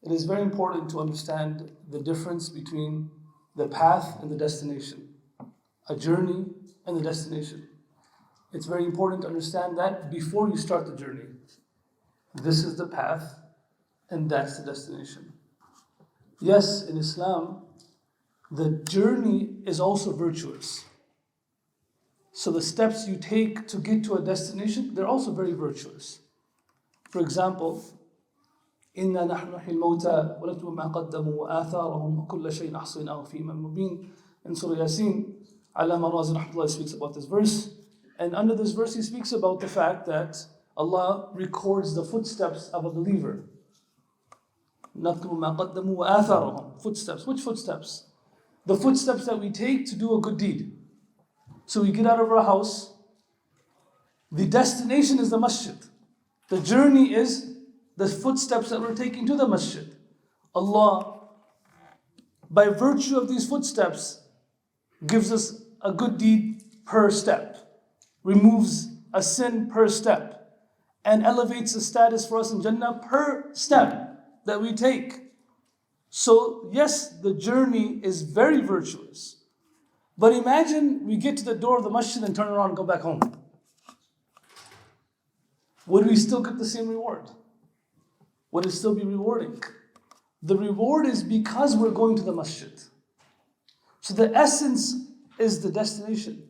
it is very important to understand the difference between the path and the destination, a journey and the destination. It's very important to understand that before you start the journey. This is the path and that's the destination. Yes, in Islam, the journey is also virtuous. So the steps you take to get to a destination, they're also very virtuous. For example, إِنَّا نَحْنُ نُحْيِي الْمَوْتَى وَنَكْتُبُ مَا قَدَّمُوا وَآثَارَهُمْ وَكُلَّ شَيْءٍ أَحْصَيْنَاهُ فِي إِمَامٍ مُبِينٍ. In Surah Yasin, Allama Razi Rahmatullah speaks about this verse. And under this verse, he speaks about the fact that Allah records the footsteps of a believer. نَكْتُبُ مَا قَدَّمُوا وَآثَارَهُمْ. Footsteps. Which footsteps? The footsteps that we take to do a good deed. So we get out of our house. The destination is the masjid. The journey is the footsteps that we're taking to the masjid. Allah, by virtue of these footsteps, gives us a good deed per step, removes a sin per step, and elevates the status for us in Jannah per step that we take. So yes, the journey is very virtuous. But imagine we get to the door of the masjid and turn around and go back home. Would we still get the same reward? Would it still be rewarding? The reward is because we're going to the masjid. So the essence is the destination.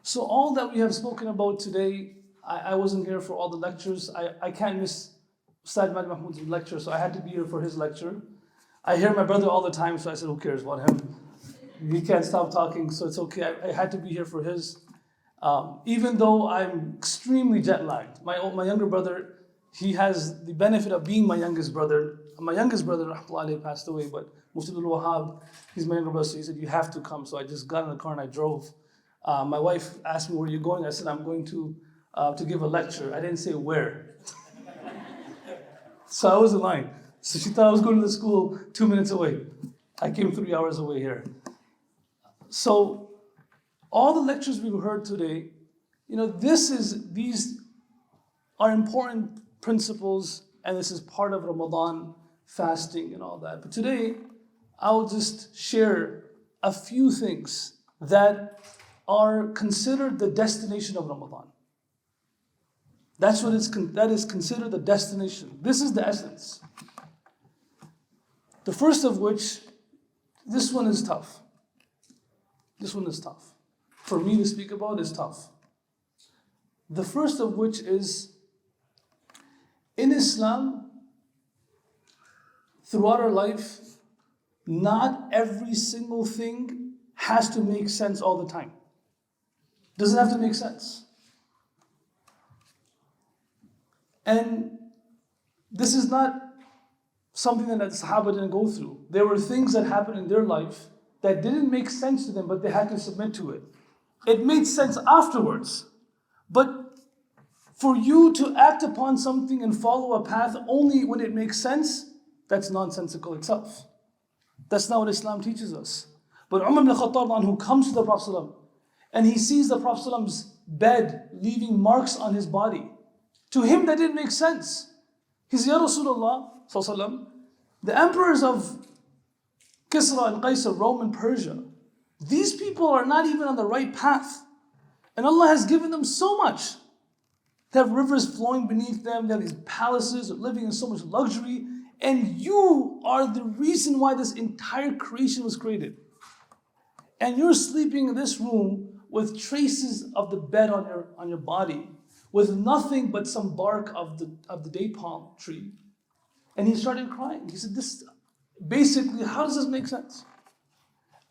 So all that we have spoken about today, I wasn't here for all the lectures. I can't miss Ustad Madi Mahmood's lecture, so I had to be here for his lecture. I hear my brother all the time, so I said, who cares about him? He can't stop talking, so it's okay. I had to be here for his. Even though I'm extremely jet lagged. My younger brother, he has the benefit of being my youngest brother. My youngest brother, rahmatullahi, passed away, but Mufti Abdul Wahab, he's my younger brother, so he said, you have to come. So I just got in the car and I drove. My wife asked me, where are you going? I said, I'm going to give a lecture. I didn't say where. So I was in line. So she thought I was going to the school 2 minutes away. I came 3 hours away here. So all the lectures we've heard today, these are important principles, and this is part of Ramadan fasting and all that. But today, I'll just share a few things that are considered the destination of Ramadan. That is considered the destination. This is the essence. The first of which, this one is tough. This one is tough. For me to speak about is tough. The first of which is, in Islam, throughout our life, not every single thing has to make sense all the time. Doesn't have to make sense. And this is not something that the Sahaba didn't go through. There were things that happened in their life that didn't make sense to them, but they had to submit to it. It made sense afterwards. But for you to act upon something and follow a path only when it makes sense, that's nonsensical itself. That's not what Islam teaches us. But Umar ibn Khattab, who comes to the Prophet ﷺ, and he sees the Prophet's bed leaving marks on his body. To him that didn't make sense. He said, Ya Rasulullah ﷺ, the emperors of Kisra and Qaisar, Rome and Persia, these people are not even on the right path. And Allah has given them so much. They have rivers flowing beneath them, they have these palaces, they're living in so much luxury, and you are the reason why this entire creation was created. And you're sleeping in this room with traces of the bed on your body, with nothing but some bark of the date palm tree. And he started crying. He said, "This basically, how does this make sense?"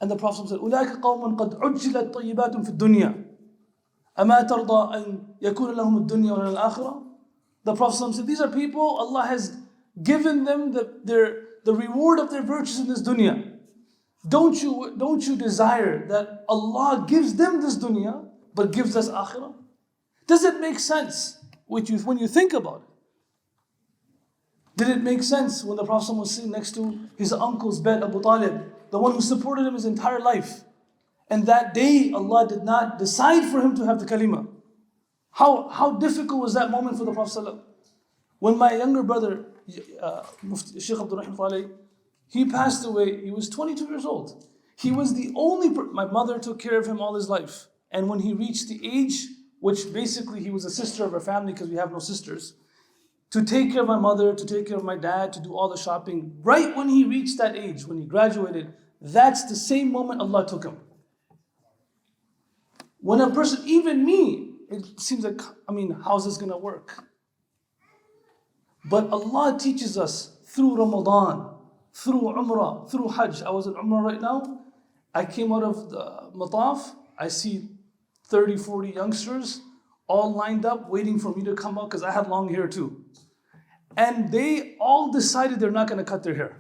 And the Prophet said, أُولَٰئِكَ قَوْمٌ قَدْ عُجِّلَتْ طَيِّبَاتٌ فِي الدُّنْيَا أَمَا تَرْضَىٰ أَنْ يَكُونَ لَهُمُ الدُّنْيَا وَلَنَا الْآخِرَةُ. The Prophet said, these are people, Allah has given them the reward of their virtues in this dunya. Don't you desire that Allah gives them this dunya, but gives us akhirah? Does it make sense when you think about it? Did it make sense when the Prophet was sitting next to his uncle's bed, Abu Talib, the one who supported him his entire life? And that day, Allah did not decide for him to have the kalima. How difficult was that moment for the Prophet ﷺ? When my younger brother Mufti Sheikh Abdul Rahman Waheed, he passed away, he was 22 years old. He was the only, my mother took care of him all his life. And when he reached the age, which basically he was a sister of our family because we have no sisters, to take care of my mother, to take care of my dad, to do all the shopping, right when he reached that age, when he graduated, that's the same moment Allah took him. When a person, even me, it seems like, how's this gonna work? But Allah teaches us through Ramadan, through Umrah, through Hajj. I was in Umrah right now. I came out of the Mataf. I see 30, 40 youngsters all lined up waiting for me to come out because I had long hair too. And they all decided they're not going to cut their hair.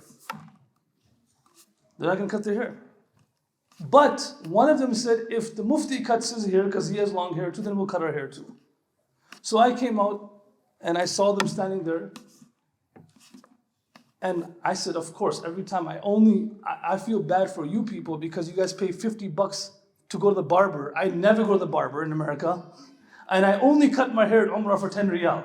They're not going to cut their hair. But one of them said, if the Mufti cuts his hair because he has long hair too, then we'll cut our hair too. So I came out and I saw them standing there. And I said, of course, every time I feel bad for you people because you guys pay $50 to go to the barber. I never go to the barber in America. And I only cut my hair at Umrah for 10 riyal.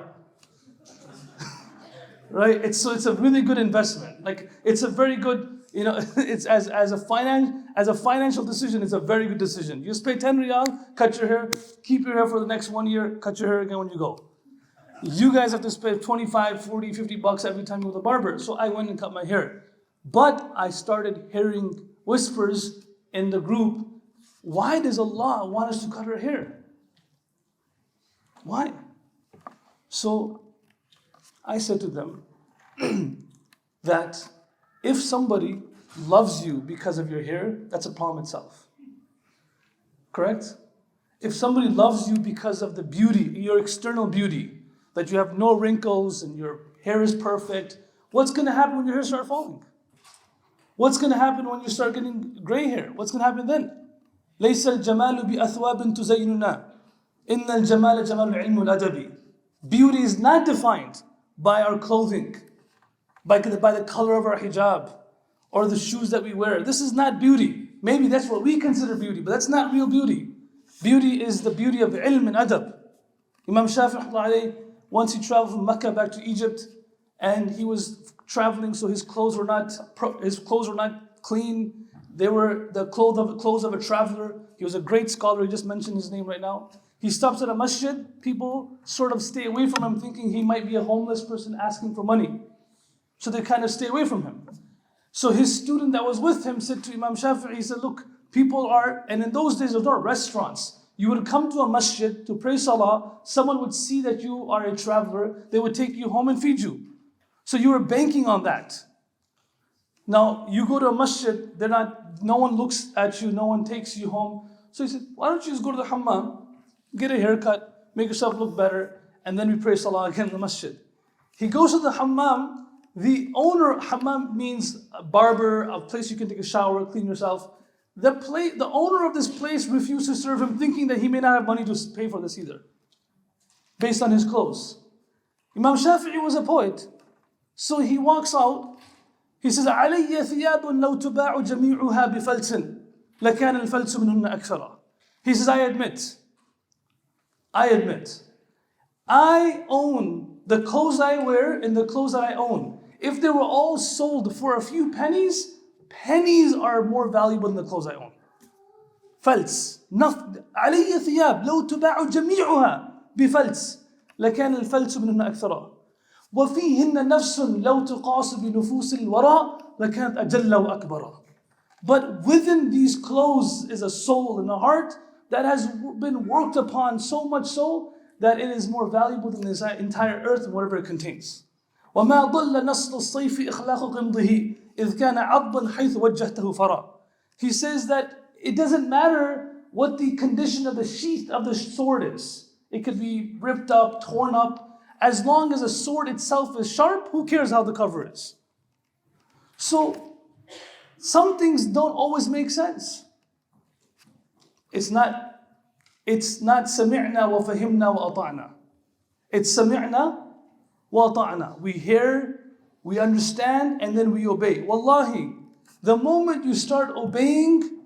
Right? It's a really good investment. Like, it's a very good, it's as a financial decision, it's a very good decision. You just pay 10 riyal, cut your hair, keep your hair for the next 1 year, cut your hair again when you go. You guys have to spend 25, 40, $50 every time you go to the barber. So I went and cut my hair. But I started hearing whispers in the group, why does Allah want us to cut our hair? Why? So I said to them that if somebody loves you because of your hair, that's a problem itself. Correct? If somebody loves you because of the beauty, your external beauty, that you have no wrinkles and your hair is perfect, what's going to happen when your hair starts falling? What's going to happen when you start getting gray hair? What's going to happen then? ليس الجمال بأثواب تزيننا إن الجمال جمال العلم والأدب. Beauty is not defined by our clothing, by the color of our hijab, or the shoes that we wear. This is not beauty. Maybe that's what we consider beauty, but that's not real beauty. Beauty is the beauty of ilm and adab. Imam Shafi'i, once he traveled from Mecca back to Egypt, and he was traveling, so his clothes were not clean. They were the clothes of a traveler. He was a great scholar. He just mentioned his name right now. He stops at a masjid. People sort of stay away from him, thinking he might be a homeless person asking for money. So they kind of stay away from him. So his student that was with him said to Imam Shafi'i, he said, look, people are, and in those days there were no restaurants. You would come to a masjid to pray salah, someone would see that you are a traveler, they would take you home and feed you. So you were banking on that. Now, you go to a masjid, no one looks at you, no one takes you home. So he said, why don't you just go to the hammam, get a haircut, make yourself look better, and then we pray salah again in the masjid. He goes to the hammam. The owner, hammam means a barber, a place you can take a shower, clean yourself. The owner of this place refused to serve him, thinking that he may not have money to pay for this either, based on his clothes. Imam Shafi'i was a poet. So he walks out. He says, عَلَيَّ ثِيَابٌ لَوْ تُبَاعُ جَمِيعُهَا بِفَلْسٍ لَكَانَ الْفَلْسُ مِنْهُنَّ أَكْثَرًا. He says, I admit, I own the clothes I wear and the clothes that I own. If they were all sold for a few pennies, pennies are more valuable than the clothes I own. فلس. علي ثياب لو تباع جميعها بفلس لكان الفلس منهن أكثر. وفيهن نفس لو تقاس بنفوس الوراء لكانت أجل وأكبر. But within these clothes is a soul and a heart that has been worked upon so much so that it is more valuable than this entire earth and whatever it contains. وما ضل نصل الصيف إخلاق قمضه إذ كان عضبا حيث وجهته فرا. He says that it doesn't matter what the condition of the sheath of the sword is. It could be ripped up, torn up. As long as the sword itself is sharp, who cares how the cover is? So, some things don't always make sense. It's not سمعنا وفهمنا وأطعنا. It's سمعنا وأطعنا. We hear, we understand, and then we obey. Wallahi, the moment you start obeying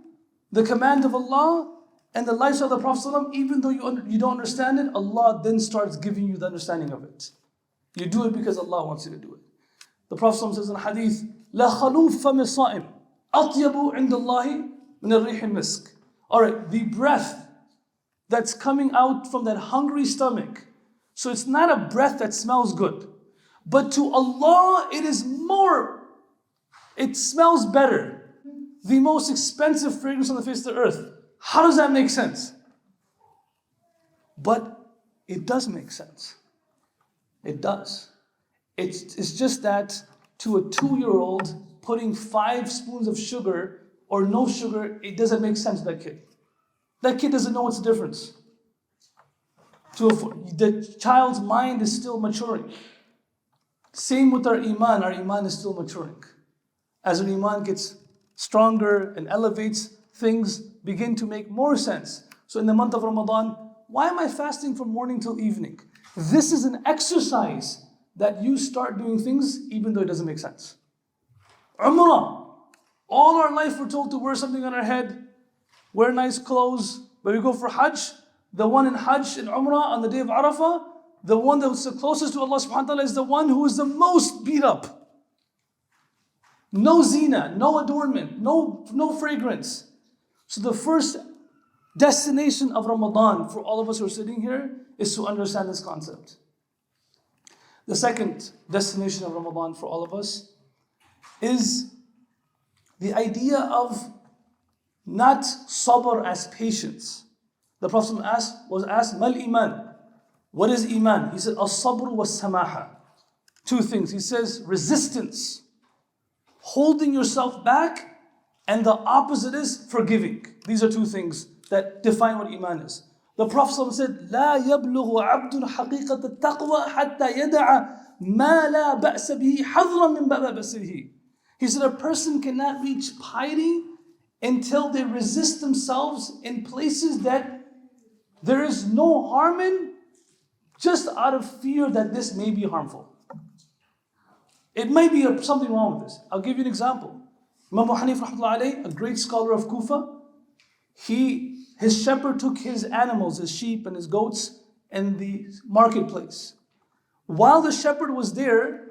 the command of Allah and the lifestyle of the Prophet ﷺ, even though you don't understand it, Allah then starts giving you the understanding of it. You do it because Allah wants you to do it. The Prophet says in a hadith, لا خلوف فم الصائم أطيب عند الله من الريح المسك. Alright, the breath that's coming out from that hungry stomach. So it's not a breath that smells good. But to Allah, it smells better. The most expensive fragrance on the face of the earth. How does that make sense? But it does make sense. It does. It's just that to a 2-year-old, putting 5 spoons of sugar or no sugar, it doesn't make sense to that kid. That kid doesn't know what's the difference. The child's mind is still maturing. Same with our iman is still maturing. As our iman gets stronger and elevates, things begin to make more sense. So in the month of Ramadan, why am I fasting from morning till evening? This is an exercise that you start doing things even though it doesn't make sense. Umrah. All our life we're told to wear something on our head, wear nice clothes. When we go for Hajj, the one in Hajj and Umrah on the day of Arafah, the one that's the closest to Allah subhanahu wa ta'ala is the one who is the most beat up. No zina, no adornment, no fragrance. So the first destination of Ramadan for all of us who are sitting here is to understand this concept. The second destination of Ramadan for all of us is the idea of not sabr as patience. The Prophet was asked, Mal iman? What is iman? He said, as-sabr was-samaha. 2 things. He says, resistance, holding yourself back, and the opposite is forgiving. These are 2 things that define what iman is. The Prophet said, لا يبلغ عبد حقيقة التقوى حتى يدع ما لا بأس به حذرا من بأسه. He said a person cannot reach piety until they resist themselves in places that there is no harm in, just out of fear that this may be harmful. It might be something wrong with this. I'll give you an example. Imam Abu Hanif rahmatullahi alayhi, a great scholar of Kufa, his shepherd took his animals, his sheep and his goats, in the marketplace. While the shepherd was there,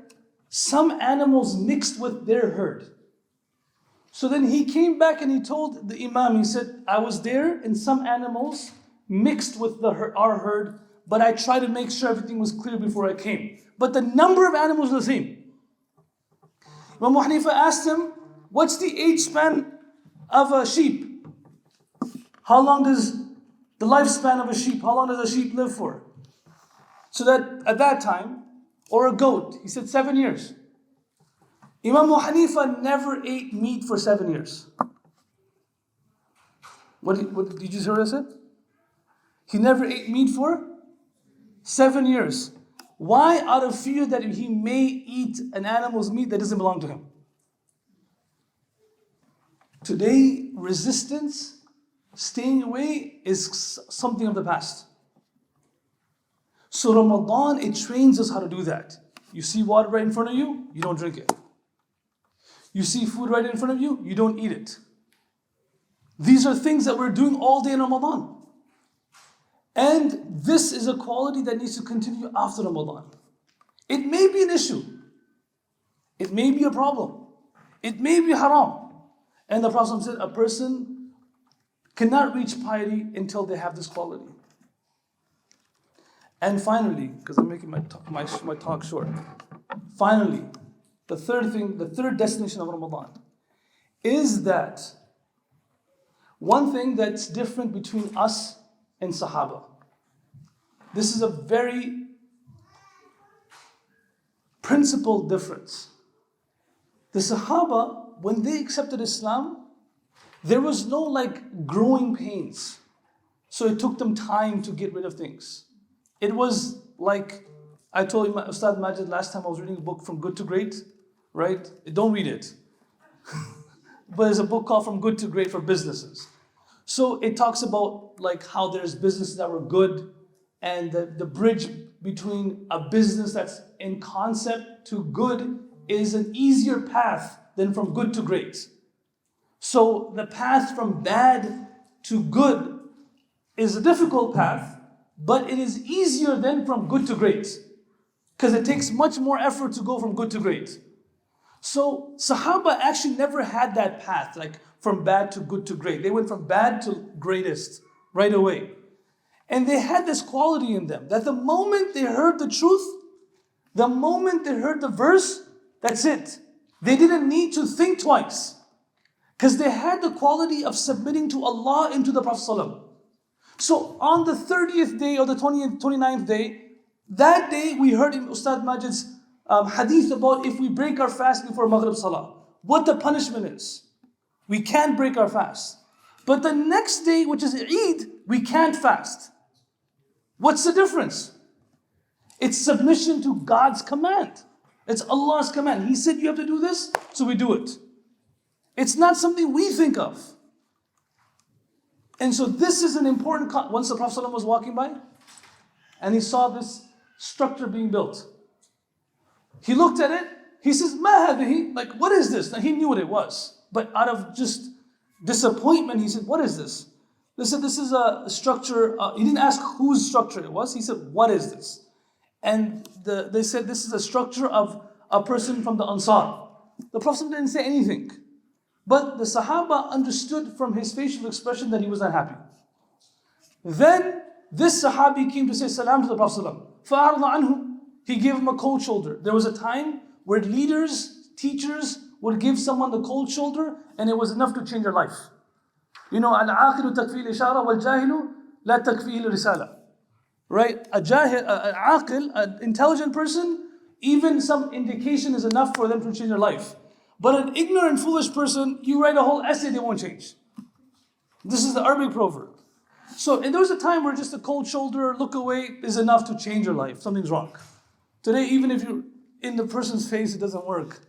some animals mixed with their herd. So then he came back and he told the Imam, he said, I was there and some animals mixed with our herd, but I tried to make sure everything was clear before I came. But the number of animals was the same. Imam Abu Hanifa asked him, what's the age span of a sheep? How long does the lifespan of a sheep, how long does a sheep live for? So that at that time, or a goat, he said 7 years. Imam Abu Hanifa never ate meat for 7 years. What did you hear what I said? He never ate meat for 7 years. Why? Out of fear that he may eat an animal's meat that doesn't belong to him. Today, resistance, staying away is something of the past. So Ramadan, it trains us how to do that. You see water right in front of you, you don't drink it. You see food right in front of you, you don't eat it. These are things that we're doing all day in Ramadan. And this is a quality that needs to continue after Ramadan. It may be an issue. It may be a problem. It may be haram. And the Prophet said a person cannot reach piety until they have this quality. And finally, because I'm making my talk short. Finally, the third destination of Ramadan is that one thing that's different between us and Sahaba. This is a very principled difference. The Sahaba, when they accepted Islam, there was no growing pains. So it took them time to get rid of things. It was like, I told Ustad Majid last time I was reading a book From Good to Great, right? Don't read it. But there's a book called From Good to Great for businesses. So it talks about how there's businesses that were good, and the bridge between a business that's in concept to good is an easier path than from good to great. So the path from bad to good is a difficult path, but it is easier than from good to great. Because it takes much more effort to go from good to great. So Sahaba actually never had that path, like from bad to good to great. They went from bad to greatest right away. And they had this quality in them that the moment they heard the truth, the moment they heard the verse, that's it. They didn't need to think twice. Because they had the quality of submitting to Allah and to the Prophet ﷺ. So on the 30th day or the 20th, 29th day, that day we heard in Ustad Majid's hadith about if we break our fast before Maghrib Salah, what the punishment is. We can't break our fast. But the next day, which is Eid, we can't fast. What's the difference? It's submission to God's command. It's Allah's command. He said you have to do this, so we do it. It's not something we think of. And so this is an important, once the Prophet ﷺ was walking by, and he saw this structure being built. He looked at it, he says, "Ma hadihi?" Like, what is this? Now he knew what it was. But out of just disappointment, he said, "What is this?" They said, "This is a structure." He didn't ask whose structure it was. He said, "What is this?" And they said, "This is a structure of a person from the Ansar." The Prophet didn't say anything. But the Sahaba understood from his facial expression that he was not happy. Then this Sahabi came to say salam to the Prophet فَأَعْرَضَ عَنْهُ. He gave him a cold shoulder. There was a time where leaders, teachers would give someone the cold shoulder and it was enough to change their life. You know, al-aqil takfi al-ishara wal-jahilu la takfi al-risala. Right? An aqil, an intelligent person, even some indication is enough for them to change their life. But an ignorant, foolish person, you write a whole essay, they won't change. This is the Arabic proverb. So, and there was a time where just a cold shoulder, look away, is enough to change your life. Something's wrong. Today, even if you're in the person's face, it doesn't work.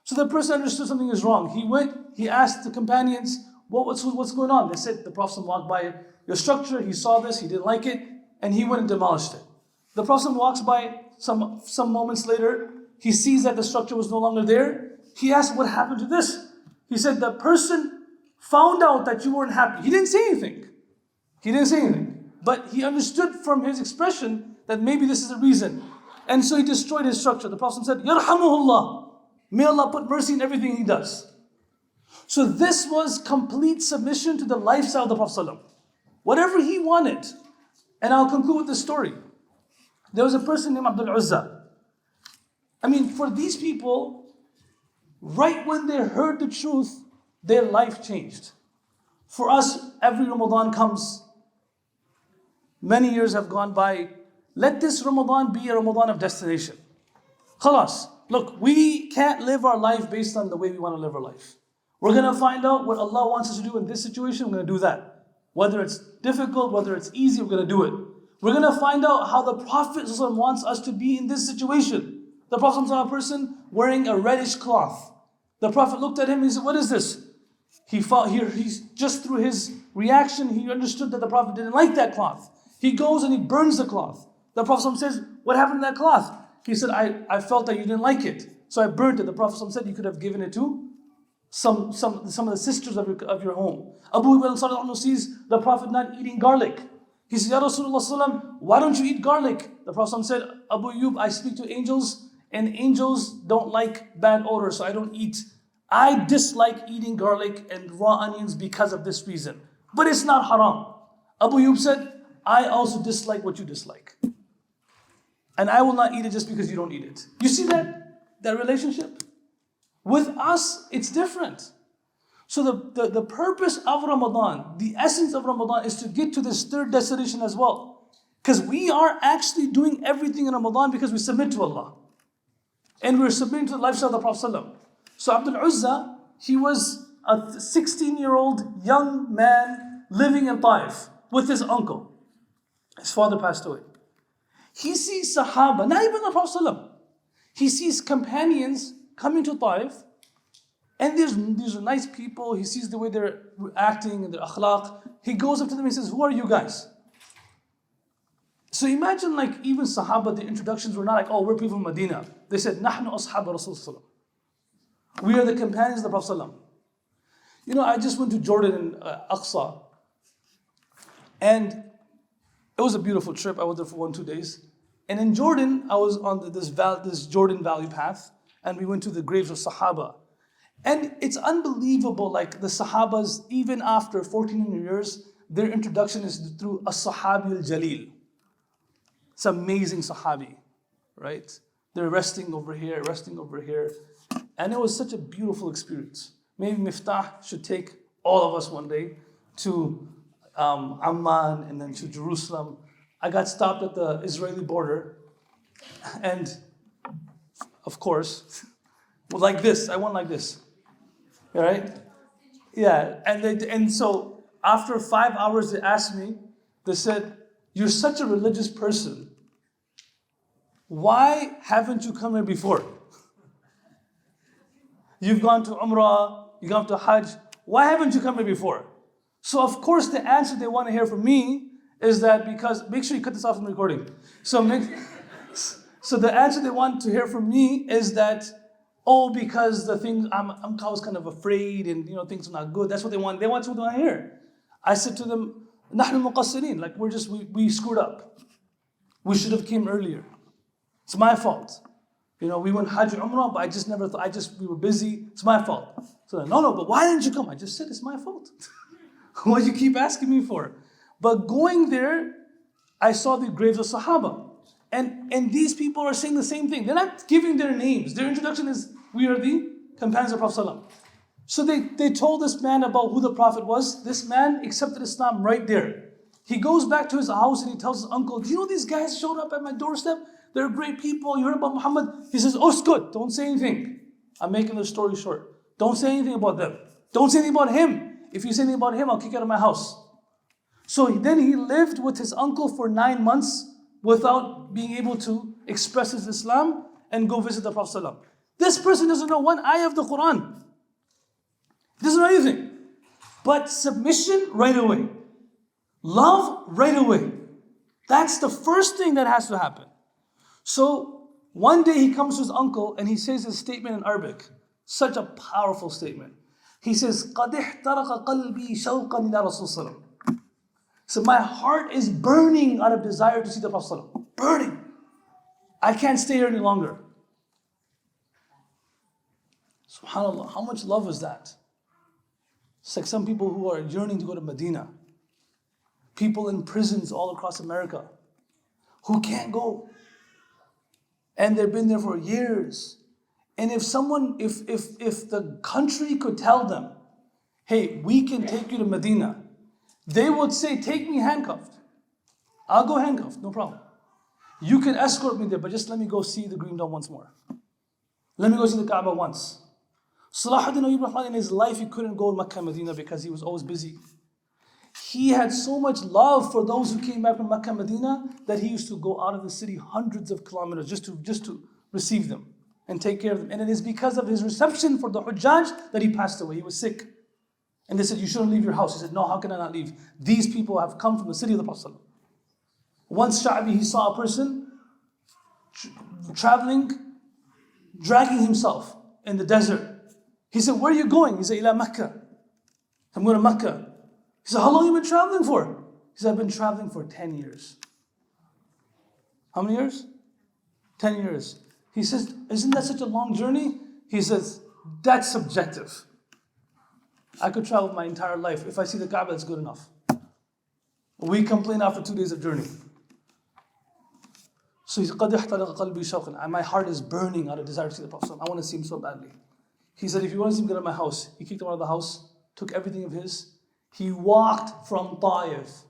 So the person understood something is wrong. He went, he asked the companions, what's going on? They said, the Prophet walked by your structure, he saw this, he didn't like it, and he went and demolished it. The Prophet walks by some moments later, he sees that the structure was no longer there. He asked, what happened to this? He said, the person found out that you weren't happy. He didn't say anything. But he understood from his expression that maybe this is the reason. And so he destroyed his structure. The Prophet said, Yarhamuhullah. May Allah put mercy in everything he does. So this was complete submission to the lifestyle of the Prophet ﷺ. Whatever he wanted. And I'll conclude with this story. There was a person named Abdul Uzza. I mean, for these people, right when they heard the truth, their life changed. For us, every Ramadan comes, many years have gone by. Let this Ramadan be a Ramadan of destination. Khalas. Look, we can't live our life based on the way we want to live our life. We're going to find out what Allah wants us to do in this situation, we're going to do that. Whether it's difficult, whether it's easy, we're going to do it. We're going to find out how the Prophet ﷺ wants us to be in this situation. The Prophet saw a person wearing a reddish cloth. The Prophet looked at him and he said, what is this? He's just through his reaction, he understood that the Prophet didn't like that cloth. He goes and he burns the cloth. The Prophet says, what happened to that cloth? He said, I felt that you didn't like it, so I burnt it. The Prophet said, you could have given it to some of the sisters of your home. Abu Ayyub sees the Prophet not eating garlic. He says, Ya Rasulullah, why don't you eat garlic? The Prophet said, Abu Ayyub, I speak to angels, and angels don't like bad odor, so I don't eat. I dislike eating garlic and raw onions because of this reason. But it's not haram. Abu Ayyub said, I also dislike what you dislike. And I will not eat it just because you don't eat it. You see that relationship? With us, it's different. So the purpose of Ramadan, the essence of Ramadan is to get to this third destination as well. Because we are actually doing everything in Ramadan because we submit to Allah. And we're submitting to the lifestyle of the Prophet ﷺ. So Abdul Uzza, he was a 16-year-old young man living in Taif with his uncle. His father passed away. He sees Sahaba, not even the Prophet ﷺ. He sees companions coming to Taif, and these are nice people. He sees the way they're acting and their akhlaq. He goes up to them and says, who are you guys? So imagine like even Sahaba, the introductions were not like, oh, we're people from Medina. They said, Nahnu ashab Rasulullah. We are the companions of the Prophet ﷺ. You know, I just went to Jordan in Aqsa. And it was a beautiful trip. I was there for 2 days. And in Jordan, I was on this Jordan Valley path. and we went to the graves of Sahaba. And it's unbelievable, like the Sahabas, even after 1400 years, their introduction is through a Sahabi al-Jalil. It's amazing Sahabi, right? They're resting over here, resting over here. And it was such a beautiful experience. Maybe Miftaah should take all of us one day to Amman and then to Jerusalem. I got stopped at the Israeli border, and of course, like this, I went like this, all right? Yeah, and so after 5 hours they asked me, they said, "You're such a religious person. Why haven't you come here before? You've gone to Umrah, you've gone to Hajj. Why haven't you come here before?" So of course the answer they want to hear from me is that because, make sure you cut this off from the recording. So the answer they want to hear from me is that, oh, because the thing, I was kind of afraid and things are not good. That's what they want. They want what they want to hear. I said to them, نحن مقصرين, like we screwed up. We should have came earlier. It's my fault. We went Hajj Umrah, but I just never thought, we were busy. It's my fault. So no, but why didn't you come? I just said it's my fault. What do you keep asking me for? But going there, I saw the graves of Sahaba. And these people are saying the same thing. They're not giving their names. Their introduction is, we are the companions of Prophet ﷺ. So they told this man about who the Prophet was. This man accepted Islam right there. He goes back to his house and he tells his uncle, "Do you know these guys showed up at my doorstep? They're great people. You heard about Muhammad?" He says, "Uskut, don't say anything." I'm making the story short. Don't say anything about them. Don't say anything about him. If you say anything about him, I'll kick you out of my house. So then he lived with his uncle for 9 months without being able to express his Islam and go visit the Prophet ﷺ. This person doesn't know one ayah of the Quran. He doesn't know anything. But submission right away. Love right away. That's the first thing that has to happen. So one day he comes to his uncle and he says this statement in Arabic. Such a powerful statement. He says, قَدْ احْتَرَقَ قَلْبِي شَوْقًا إِلَى رَسُولِ صَلَّى. So my heart is burning out of desire to see the Prophet ﷺ. Burning. I can't stay here any longer. SubhanAllah, how much love is that? It's like some people who are yearning to go to Medina. People in prisons all across America who can't go. And they've been there for years. And if the country could tell them, "Hey, we can take you to Medina," they would say, "Take me handcuffed. I'll go handcuffed, no problem. You can escort me there, but just let me go see the Green Dome once more. Let me go see the Kaaba once." Salahuddin Ayyub Rahman, in his life, he couldn't go to Makkah and Medina because he was always busy. He had so much love for those who came back from Makkah and Medina that he used to go out of the city hundreds of kilometers just to receive them and take care of them. And it is because of his reception for the Hujjaj that he passed away. He was sick. And they said, "You shouldn't leave your house." He said, "No, how can I not leave? These people have come from the city of the Prophet." Once Sha'bi, he saw a person traveling, dragging himself in the desert. He said, "Where are you going?" He said, "Ila Makkah. I'm going to Makkah." He said, "How long have you been traveling for?" He said, "I've been traveling for 10 years. How many years? 10 years. He says, "Isn't that such a long journey?" He says, "That's subjective. I could travel my entire life. If I see the Kaaba, that's good enough." We complain after 2 days of journey. So he said, "قَدْ احْتَرَقَ قَلْبِي شَوْقًا." My heart is burning out of desire to see the Prophet. I want to see him so badly. He said, "If you want to see him, get out of my house." He kicked him out of the house, took everything of his. He walked from Taif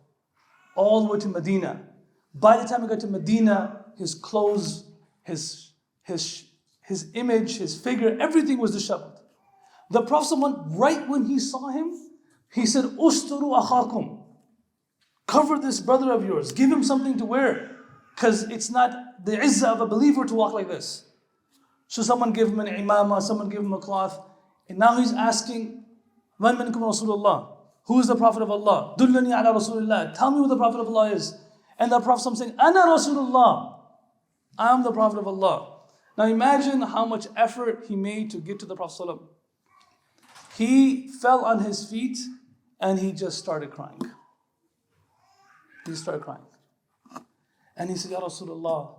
all the way to Medina. By the time he got to Medina, his clothes, his image, his figure, everything was disheveled. The Prophet, right when he saw him, he said, "Usturu akhakum." Cover this brother of yours. Give him something to wear. Because it's not the izzah of a believer to walk like this. So someone gave him an imama, someone gave him a cloth. And now he's asking, "Man minkum Rasulullah?" Who is the Prophet of Allah? Dullani ala Rasulullah. Tell me who the Prophet of Allah is. And the Prophet saying, "Ana Rasulullah." I am the Prophet of Allah. Now imagine how much effort he made to get to the Prophet. He fell on his feet and he just started crying. He started crying. And he said, "Ya Rasulullah,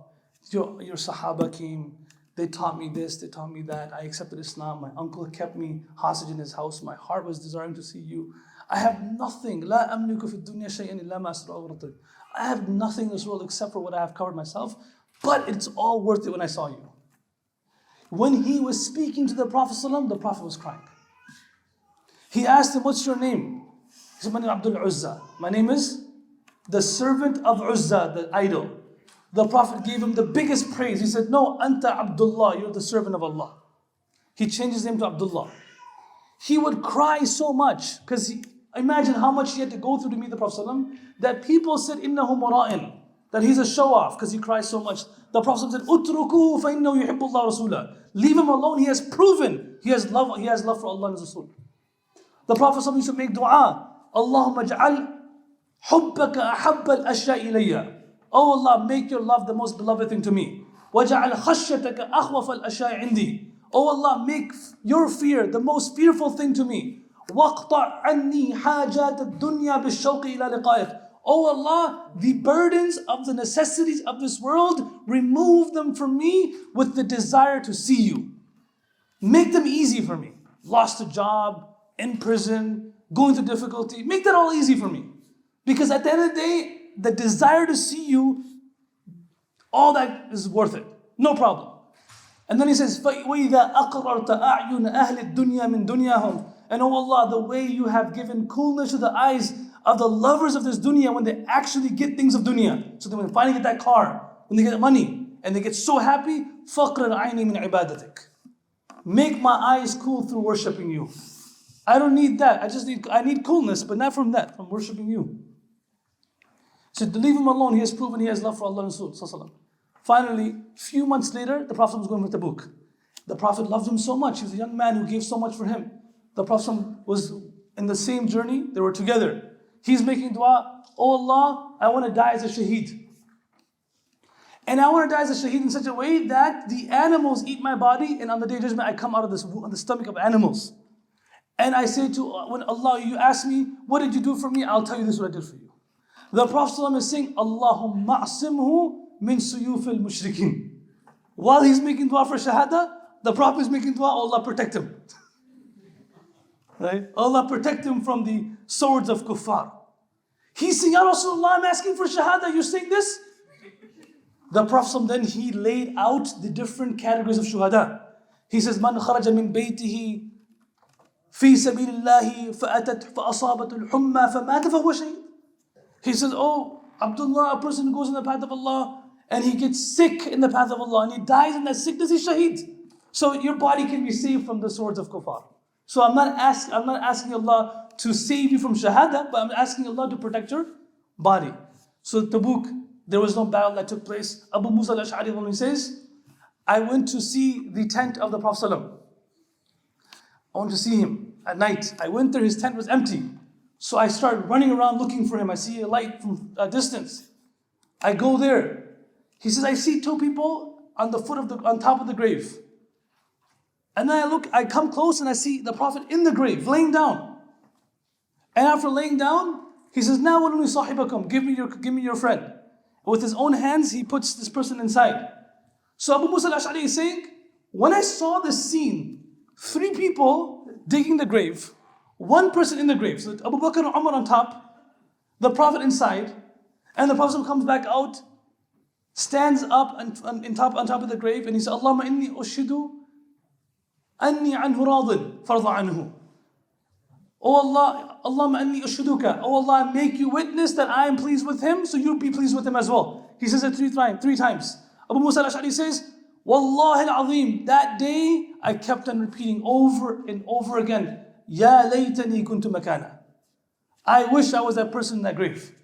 your Sahaba came, They taught me this, they taught me that. I accepted Islam. My uncle kept me hostage in his house. My heart was desiring to see you. I have nothing. لا أملك في الدنيا شيئا إلا ما أسرع. I have nothing in this world except for what I have covered myself. But it's all worth it when I saw you. When he was speaking to the Prophet ﷺ, the Prophet was crying. He asked him, what's your name? He said, my name is Abdul Uzza. My name is the servant of Uzza, the idol. The Prophet gave him the biggest praise. He said, no, Anta Abdullah, you're the servant of Allah. He changed his name to Abdullah. He would cry so much, because imagine how much he had to go through to meet the Prophet ﷺ, that people said, innahu mura'in, that he's a show-off, because he cries so much. The Prophet said, Utrukuhu fa innahu yuhibbullah rasulah. Leave him alone, he has proven, he has love for Allah and His Rasul. The Prophet used to make dua, Allahumma ja'al hubbaka ahabba al-ashya ilayya. Oh Allah, make your love the most beloved thing to me. وَجَعَلْ خَشْيَتَكَ أَخْوَفَ الْأَشْيَاءِ عِنْدِي. Oh Allah, make your fear the most fearful thing to me. وَاقْطَعْ عَنِّي حَاجَاتَ الدُّنْيَا بِالشَّوْقِ إِلَى لِقَائِكَ. Oh Allah, the burdens of the necessities of this world, remove them from me with the desire to see you. Make them easy for me. Lost a job, in prison, going through difficulty. Make that all easy for me. Because at the end of the day, the desire to see you, all that is worth it. No problem. And then he says, وَإِذَا أَقْرَرْتَ أَعْيُنَ أَهْلِ الدُّنْيَا مِنْ دُنْيَاهُمْ. And oh Allah, the way you have given coolness to the eyes of the lovers of this dunya when they actually get things of dunya. So that when they finally get that car, when they get money, and they get so happy, فَقْرَرْ عَيْنِي مِنْ عِبَادَتِكَ. Make my eyes cool through worshipping you. I don't need that. I need coolness, but not from that, from worshipping you. So to leave him alone, he has proven he has love for Allah and Rasul. Finally, few months later, the Prophet was going with the book. The Prophet loved him so much. He was a young man who gave so much for him. The Prophet was in the same journey. They were together. He's making dua, oh Allah, I want to die as a shaheed. And I want to die as a shaheed in such a way that the animals eat my body, and on the day of judgment, I come out of the stomach of animals. And I say to when Allah, you ask me, what did you do for me? I'll tell you this is what I did for you. The Prophet ﷺ is saying, Allahumma asimhu min suyuf al-mushrikin. While he's making dua for shahada, the Prophet is making dua, Allah protect him. Right? Allah protect him from the swords of kuffar. He's saying, Ya Rasulullah, I'm asking for shahada, you're saying this? The Prophet then he laid out the different categories of shuhada. He says, Man kharaja min baytihi fi sabilillahi fa'atat fa'asabat al-humma famata fahuwa shaheed. He says, oh, Abdullah, a person who goes in the path of Allah and he gets sick in the path of Allah and he dies in that sickness, he's shaheed. So your body can be saved from the swords of kuffar. So I'm not asking Allah to save you from shahada, but I'm asking Allah to protect your body. So Tabuk, there was no battle that took place. Abu Musa al-Ash'ari, when he says, I went to see the tent of the Prophet ﷺ. I went to see him at night. I went there, his tent was empty. So I start running around looking for him. I see a light from a distance. I go there. He says, I see two people on top of the grave. And then I come close and I see the Prophet in the grave, laying down. And after laying down, he says, now waluni sahibakum, give me your friend. And with his own hands, he puts this person inside. So Abu Musa al-Ash'ari is saying, when I saw this scene, 3 people digging the grave, 1 person in the grave, so Abu Bakr and Umar on top, the Prophet inside, and the Prophet comes back out, stands up on top of the grave, and he says, Allahumma inni ushidu anni anhu radin farda anhu. Oh Allah, Allahumma anni ushiduka. Oh Allah, make you witness that I am pleased with him, so you be pleased with him as well. He says it 3 times. Abu Musa al-Ash'ari says, Wallahi al-Azim, that day I kept on repeating over and over again, Ya laytani kuntu makana. I wish I was that person in that grave.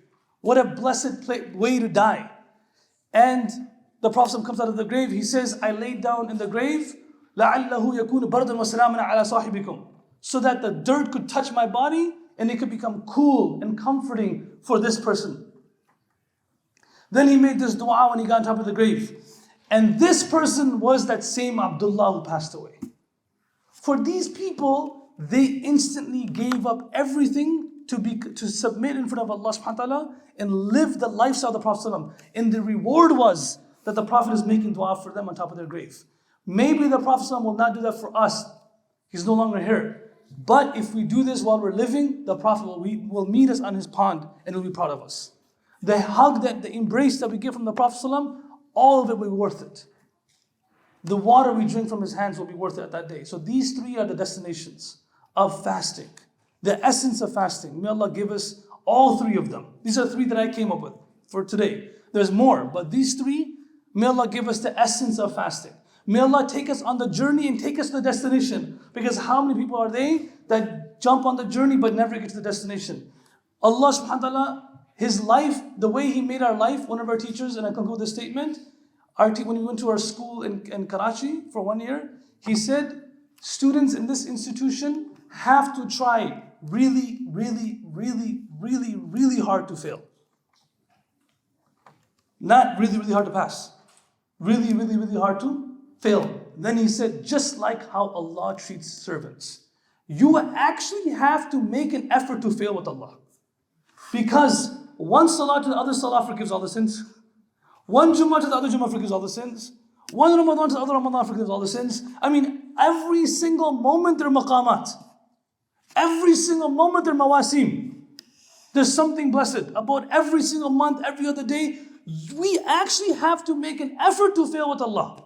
What a blessed way to die. And the Prophet comes out of the grave, he says, I laid down in the grave, لَعَلَّهُ يَكُونُ بَرْدًا وَسَلَامًا عَلَى صَاحِبِكُمْ, so that the dirt could touch my body and it could become cool and comforting for this person. Then he made this dua when he got on top of the grave. And this person was that same Abdullah who passed away. For these people, they instantly gave up everything to submit in front of Allah subhanahu wa ta'ala and live the lifestyle of the Prophet ﷺ. And the reward was that the Prophet is making dua for them on top of their grave. Maybe the Prophet ﷺ will not do that for us. He's no longer here. But if we do this while we're living, the Prophet will meet us on his pond and he'll be proud of us. The hug, the embrace that we get from the Prophet ﷺ, all of it will be worth it. The water we drink from his hands will be worth it at that day. So these three are the destinations of fasting. The essence of fasting. May Allah give us all three of them. These are three that I came up with for today. There's more, but these three, may Allah give us the essence of fasting. May Allah take us on the journey and take us to the destination. Because how many people are they that jump on the journey but never get to the destination? Allah subhanahu wa ta'ala, His life, the way He made our life, one of our teachers, and I conclude this statement, when we went to our school in Karachi for 1 year, he said, students in this institution have to try really, really, really, really, really hard to fail. Not really, really hard to pass. Really, really, really hard to fail. Then he said, just like how Allah treats servants. You actually have to make an effort to fail with Allah. Because one salah to the other salah forgives all the sins. One Jummah to the other Jummah forgives all the sins. One Ramadan to the other Ramadan forgives all the sins. I mean, every single moment there are maqamat. Every single moment there are mawasim. There's something blessed about every single month, every other day. We actually have to make an effort to fail with Allah.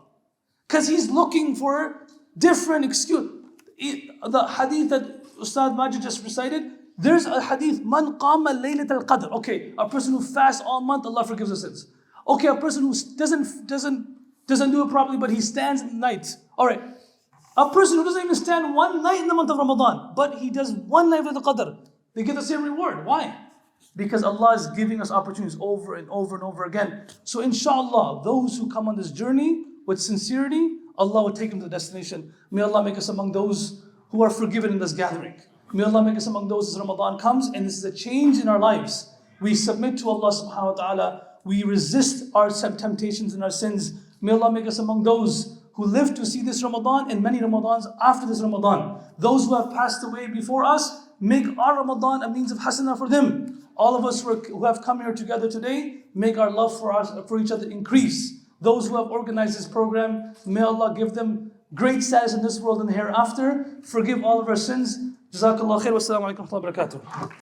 Because He's looking for different excuse. The hadith that Ustad Majid just recited, there's a hadith, Man qama laylat al-qadr. Okay, a person who fasts all month, Allah forgives his sins. Okay, a person who doesn't do it properly, but he stands in the night. All right, a person who doesn't even stand one night in the month of Ramadan, but he does one night of the Qadr, they get the same reward. Why? Because Allah is giving us opportunities over and over and over again. So inshallah, those who come on this journey with sincerity, Allah will take them to the destination. May Allah make us among those who are forgiven in this gathering. May Allah make us among those as Ramadan comes and this is a change in our lives. We submit to Allah subhanahu wa ta'ala. We resist our temptations and our sins. May Allah make us among those who live to see this Ramadan and many Ramadans after this Ramadan. Those who have passed away before us, make our Ramadan a means of hasanah for them. All of us who have come here together today, make our love for each other increase. Those who have organized this program, may Allah give them great status in this world and hereafter. Forgive all of our sins. Jazakallah khair. Wassalamu alaikum wa rahmatullahi wa barakatuh.